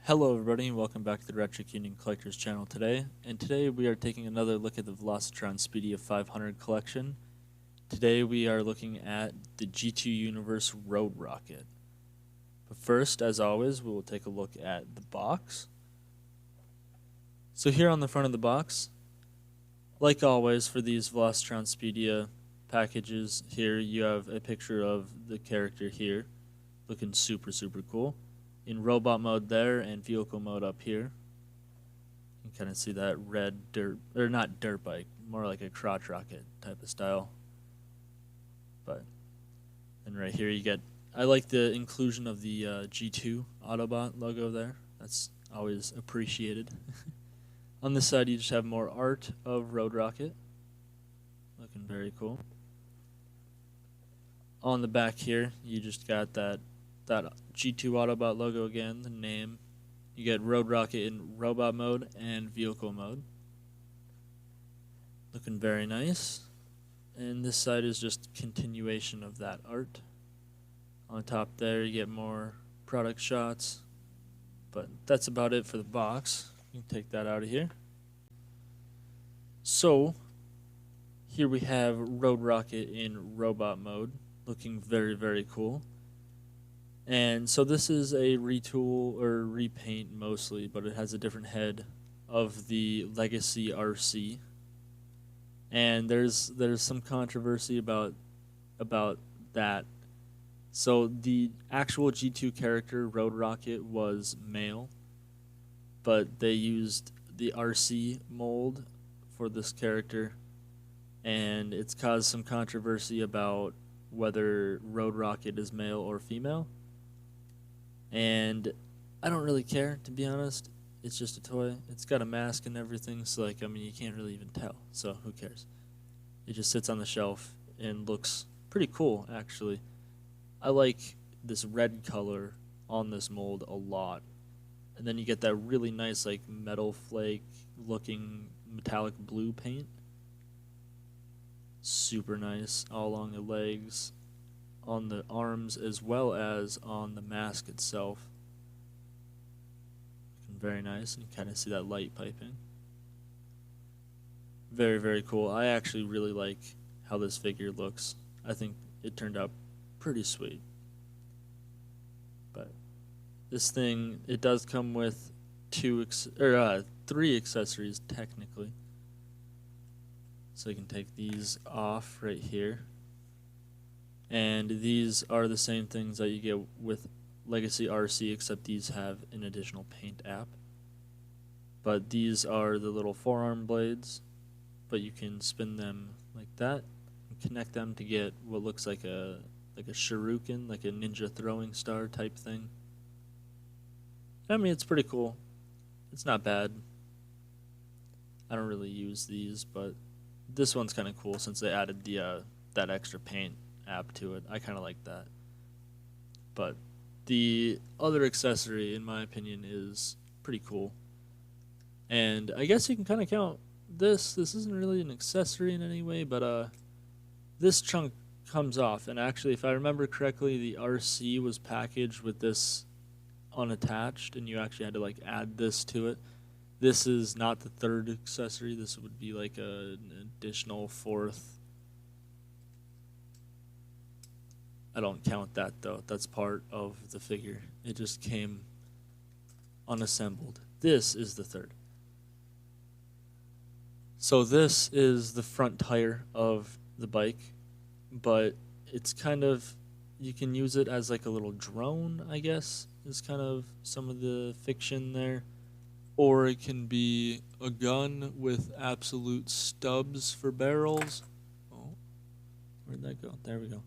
Hello everybody and welcome back to the Retrocuting Collectors channel today. And today we are taking another look at the Velocitron Speedia 500 collection. Today we are looking at the G2 Universe Road Rocket. But first, as always, we will take a look at the box. So here on the front of the box, like always for these Velocitron Speedia packages, here you have a picture of the character here, looking super cool. In robot mode there and vehicle mode up here. You can kind of see that red dirt, or not dirt bike, more like a crotch rocket type of style. But then right here you get, I like the inclusion of the G2 Autobot logo there. That's always appreciated. On this side you just have more art of Road Rocket. Looking very cool. On the back here you just got that G2 Autobot logo again, the name. You get Road Rocket in robot mode and vehicle mode. Looking very nice. And this side is just continuation of that art. On top there you get more product shots. But that's about it for the box. You can take that out of here. So, here we have Road Rocket in robot mode. Looking very cool. And so this is a retool or repaint mostly, but it has a different head of the Legacy Arcee. And there's some controversy about that. So the actual G2 character Road Rocket was male, but they used the Arcee mold for this character, and it's caused some controversy about whether Road Rocket is male or female. And I don't really care, to be honest. It's just a toy. It's got a mask and everything, so like, I mean, you can't really even tell, so who cares? It just sits on the shelf and looks pretty cool, actually. I like this red color on this mold a lot. And then you get that really nice, like, metal flake looking metallic blue paint. Super nice all along the legs, on the arms, as well as on the mask itself. Looking very nice, and you kind of see that light piping. Very cool. I actually really like how this figure looks. I think it turned out pretty sweet. But this thing, it does come with three accessories technically. So you can take these off right here. And these are the same things that you get with Legacy Arcee, except these have an additional paint app. But these are the little forearm blades, but you can spin them like that and connect them to get what looks like a shuriken, like a ninja throwing star type thing. I mean, it's pretty cool. It's not bad. I don't really use these, but this one's kind of cool since they added the that extra paint app to it. I kind of like that. But the other accessory, in my opinion, is pretty cool. And I guess you can kind of count this. This isn't really an accessory in any way, but this chunk comes off. And actually, if I remember correctly, the Arcee was packaged with this unattached, and you actually had to like add this to it. This is not the third accessory. This would be like an additional fourth. I don't count that though. That's part of the figure. It just came unassembled. This is the third. So this is the front tire of the bike, but it's kind of, you can use it as like a little drone, I guess, is kind of some of the fiction there. Or it can be a gun with absolute stubs for barrels. Oh, where'd that go? There we go.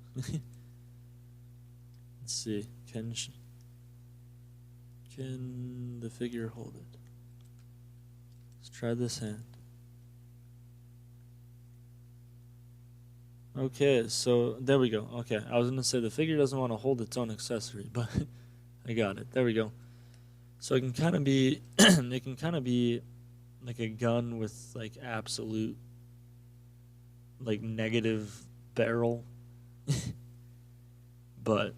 Let's see, can the figure hold it? Let's try this hand. Okay, so there we go. Okay, I was gonna say the figure doesn't want to hold its own accessory, but I got it. There we go. So it can kind of be, it can kind of be like a gun with like absolute, like negative barrel, but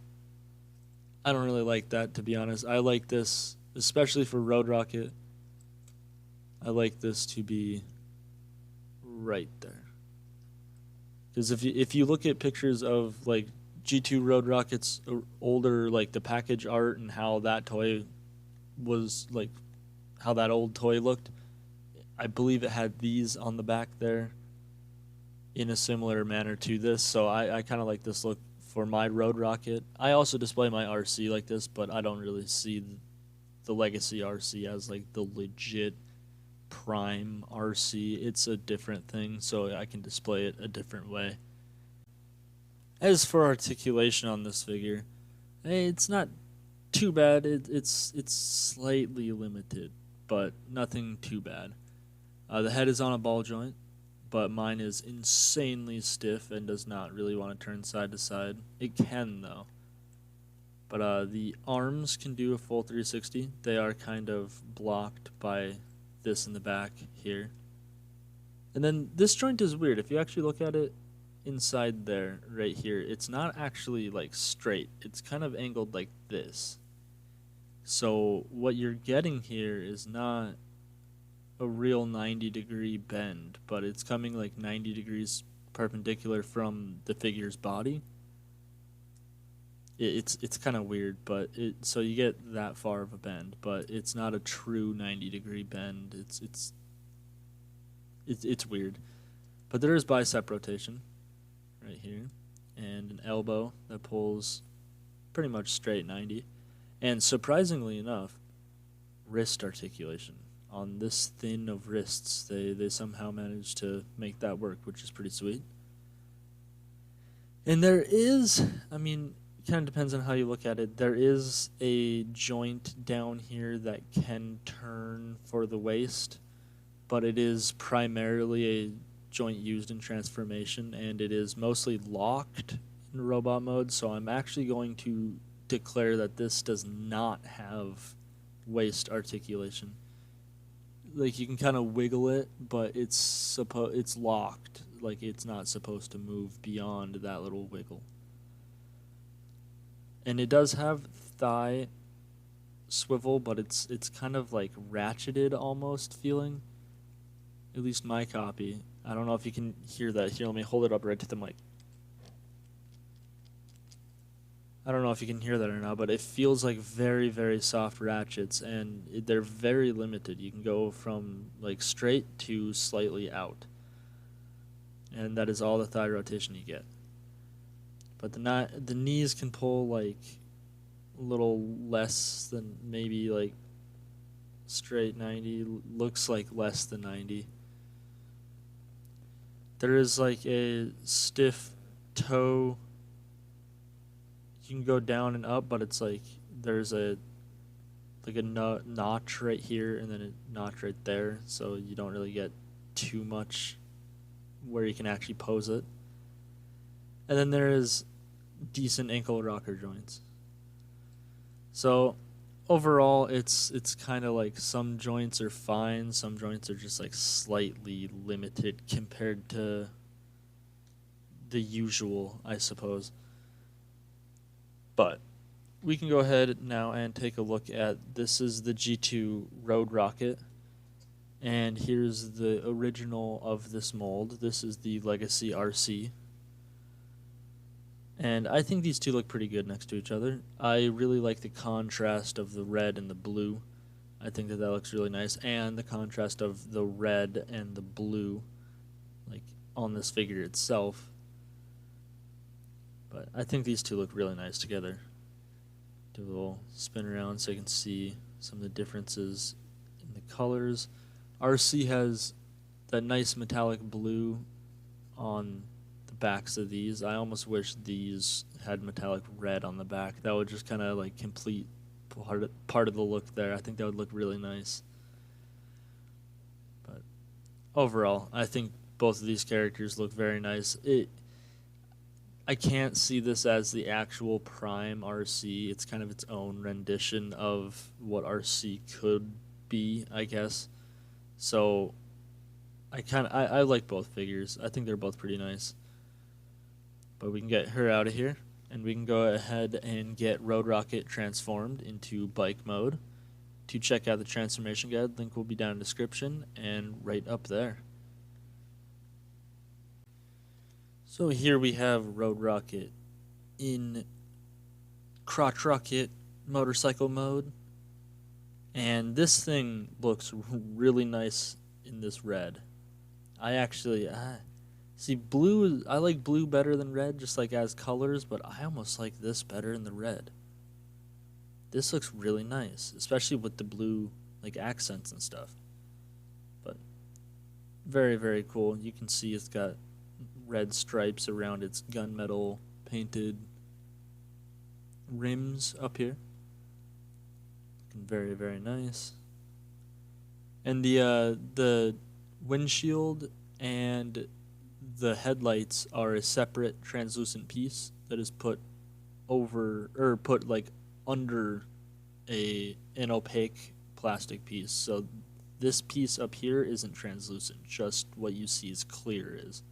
I don't really like that, to be honest. I like this especially for Road Rocket, I like this to be right there. Because if you look at pictures of like G2 Road Rocket's older, like the package art and how that toy was, like how that old toy looked, I believe it had these on the back there in a similar manner to this. So I kind of like this look for my Road Rocket. I also display my RC like this, but I don't really see the Legacy Arcee as like the legit prime RC. It's a different thing, so I can display it a different way. As for articulation on this figure, it's not too bad. It's slightly limited, but nothing too bad. The head is on a ball joint, but mine is insanely stiff and does not really want to turn side to side. It can though. But the arms can do a full 360. They are kind of blocked by this in the back here. And then this joint is weird. If you actually look at it inside there, right here, it's not actually like straight. It's kind of angled like this. So what you're getting here is not a real 90-degree bend, but it's coming like 90 degrees perpendicular from the figure's body. It's kind of weird, but so you get that far of a bend, but it's not a true 90-degree bend. It's weird. But there is bicep rotation right here, and an elbow that pulls pretty much straight 90. And surprisingly enough, wrist articulation. On this thin of wrists, they somehow managed to make that work, which is pretty sweet. And there is, I mean, it kind of depends on how you look at it. There is a joint down here that can turn for the waist, but it is primarily a joint used in transformation, and it is mostly locked in robot mode, so I'm actually going to declare that this does not have waist articulation. Like, you can kind of wiggle it, but it's locked. Like, it's not supposed to move beyond that little wiggle. And it does have thigh swivel, but it's kind of like ratcheted almost feeling. At least my copy. I don't know if you can hear that. Here, let me hold it up right to the mic. I don't know if you can hear that or not, but it feels like very, very soft ratchets, and they're very limited. You can go from like straight to slightly out, and that is all the thigh rotation you get. But the knees can pull like a little less than maybe like straight 90. Looks like less than 90. There is like a stiff toe. You can go down and up, but it's like there's a notch right here and then a notch right there, so you don't really get too much where you can actually pose it. And then there is decent ankle rocker joints. So overall, it's kind of like some joints are fine, some joints are just like slightly limited compared to the usual, I suppose. But we can go ahead now and take a look at, this is the G2 Road Rocket, and here's the original of this mold. This is the Legacy Arcee. And I think these two look pretty good next to each other. I really like the contrast of the red and the blue. I think that looks really nice, and the contrast of the red and the blue, like on this figure itself. But I think these two look really nice together. Do a little spin around so you can see some of the differences in the colors. Arcee has that nice metallic blue on the backs of these. I almost wish these had metallic red on the back. That would just kind of like complete part of the look there. I think that would look really nice. But overall, I think both of these characters look very nice. I can't see this as the actual prime Arcee. It's kind of its own rendition of what Arcee could be, I guess. So I like both figures. I think they're both pretty nice. But we can get her out of here, and we can go ahead and get Road Rocket transformed into bike mode. to check out the transformation guide. Link will be down in the description and right up there. So here we have Road Rocket in Crotch Rocket motorcycle mode, and this thing looks really nice in this red. I actually see blue. I like blue better than red, just like as colors, but I almost like this better in the red. This looks really nice, especially with the blue like accents and stuff. But very, very cool. You can see it's got red stripes around its gunmetal painted rims up here. Looking very, very nice. And the windshield and the headlights are a separate translucent piece that is put over, or put like under an opaque plastic piece. So this piece up here isn't translucent, just what you see is clear is,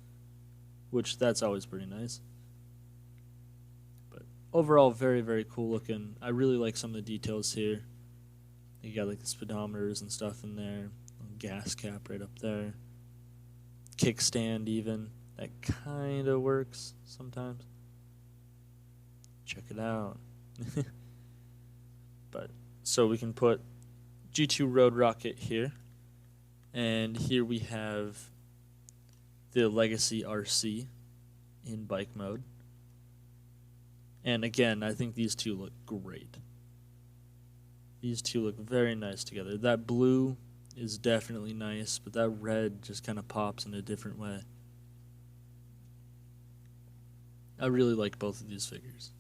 which that's always pretty nice. But overall, very, very cool looking. I really like some of the details here. You got like the speedometers and stuff in there, gas cap right up there, kickstand even, that kind of works sometimes. Check it out. But so we can put G2 Road Rocket here, and here we have the Legacy Arcee in bike mode. And again, I think these two look great. These two look very nice together. That blue is definitely nice, but that red just kind of pops in a different way. I really like both of these figures.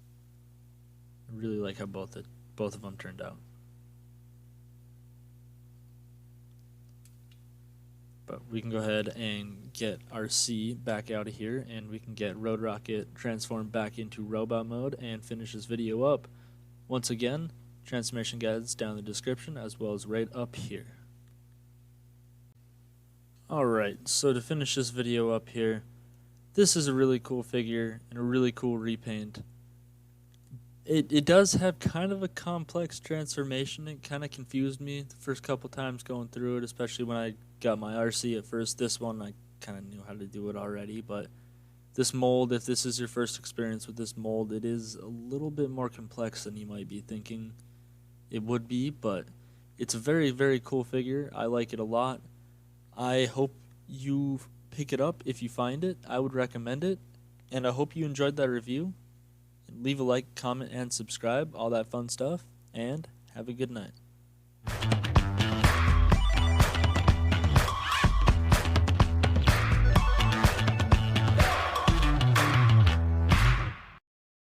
I really like how both of them turned out. But we can go ahead and get Arcee back out of here, and we can get Road Rocket transformed back into robot mode and finish this video up. Once again, transformation guides down in the description as well as right up here. Alright, so to finish this video up here, this is a really cool figure and a really cool repaint. It does have kind of a complex transformation. It kind of confused me the first couple times going through it, especially when I got my Arcee at first. This one I kind of knew how to do it already, but this mold, if this is your first experience with this mold, it is a little bit more complex than you might be thinking it would be, but it's a very, very cool figure. I like it a lot. I hope you pick it up if you find it. I would recommend it, and I hope you enjoyed that review. Leave a like, comment, and subscribe, all that fun stuff, and have a good night.